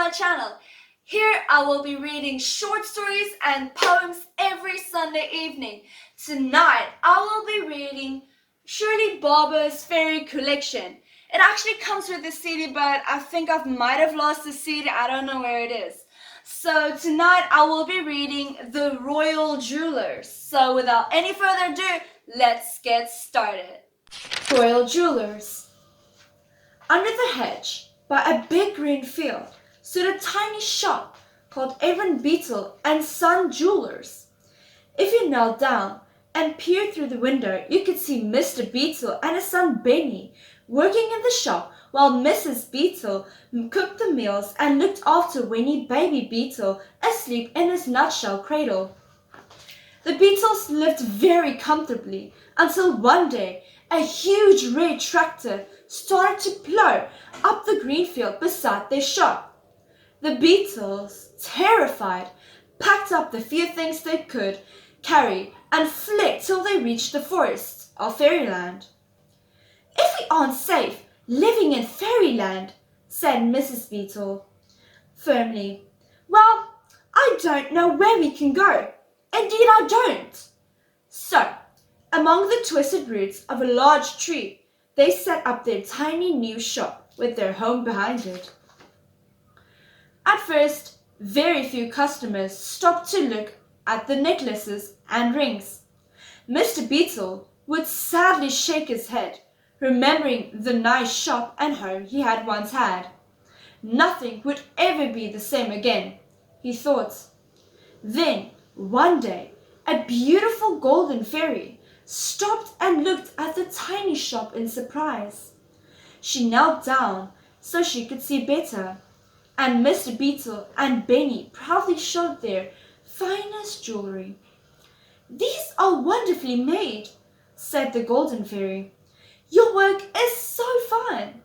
my channel. Here I will be reading short stories and poems every Sunday evening. Tonight I will be reading Shirley Barber's Fairy Collection. It actually comes with the CD, but I think I might have lost the CD. I don't know where it is. So tonight I will be reading The Royal Jewelers. So without any further ado, let's get started. Royal Jewelers. Under the hedge, by a big green field, stood a tiny shop called Aaron Beetle and Son Jewelers. If you knelt down and peered through the window, you could see Mr. Beetle and his son Benny working in the shop while Mrs. Beetle cooked the meals and looked after Winnie Baby Beetle asleep in his nutshell cradle. The Beetles lived very comfortably until one day a huge red tractor started to plow up the green field beside their shop. The Beetles, terrified, packed up the few things they could carry and fled till they reached the forests of Fairyland. "If we aren't safe living in Fairyland," said Mrs. Beetle firmly, "well, I don't know where we can go. Indeed, I don't." So, among the twisted roots of a large tree, they set up their tiny new shop with their home behind it. At first, very few customers stopped to look at the necklaces and rings. Mr. Beetle would sadly shake his head, remembering the nice shop and home he had once had. Nothing would ever be the same again, he thought. Then, one day, a beautiful golden fairy stopped and looked at the tiny shop in surprise. She knelt down so she could see better, and Mr. Beetle and Benny proudly showed their finest jewelry. "These are wonderfully made," said the golden fairy. "Your work is so fine.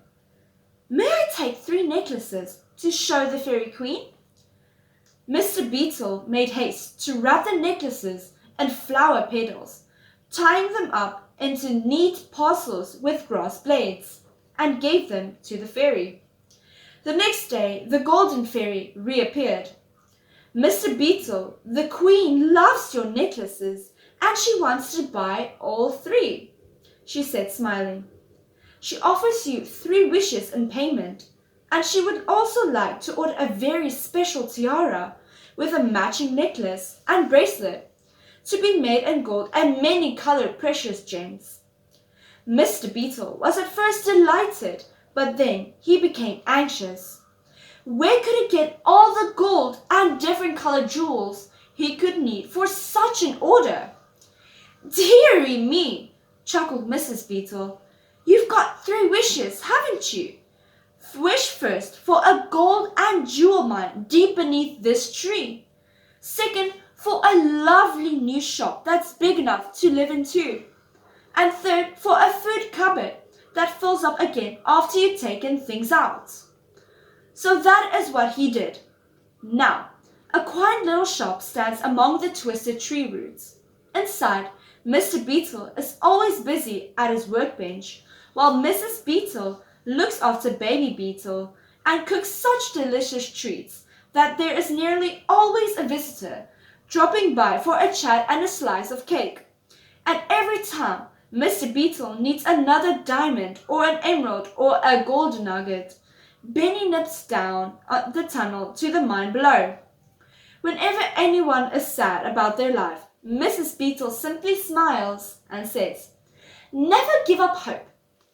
May I take 3 necklaces to show the fairy queen?" Mr. Beetle made haste to wrap the necklaces in flower petals, tying them up into neat parcels with grass blades, and gave them to the fairy. The next day the golden fairy reappeared. "Mr. Beetle, the queen loves your necklaces and she wants to buy all 3, she said, smiling. "She offers you 3 wishes in payment, and she would also like to order a very special tiara with a matching necklace and bracelet, to be made in gold and many colored precious gems." Mr. Beetle was at first delighted, but then he became anxious. Where could he get all the gold and different colored jewels he could need for such an order? "Dearie me," chuckled Mrs. Beetle. "You've got 3 wishes, haven't you? Wish first for a gold and jewel mine deep beneath this tree. Second, for a lovely new shop that's big enough to live in too. And third, for a food cupboard that fills up again after you've taken things out." So that is what he did. Now, a quiet little shop stands among the twisted tree roots. Inside, Mr. Beetle is always busy at his workbench, while Mrs. Beetle looks after Baby Beetle and cooks such delicious treats that there is nearly always a visitor dropping by for a chat and a slice of cake. And every time Mr. Beetle needs another diamond or an emerald or a gold nugget, Benny nips down the tunnel to the mine below. Whenever anyone is sad about their life, Mrs. Beetle simply smiles and says, "Never give up hope.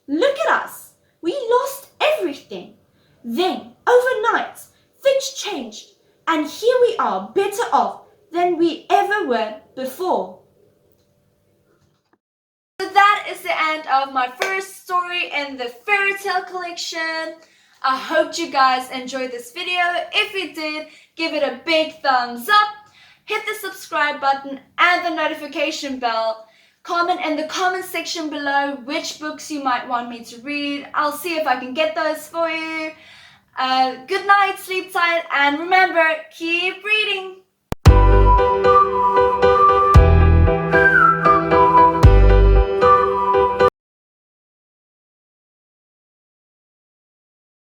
Look at us. We lost everything. Then, overnight, things changed, and here we are better off than we ever were before." So that is the end of my first story in the fairy tale collection. I hope you guys enjoyed this video. If you did, give it a big thumbs up. Hit the subscribe button and the notification bell. Comment in the comment section below which books you might want me to read. I'll see if I can get those for you. Good night, sleep tight, and remember, keep reading.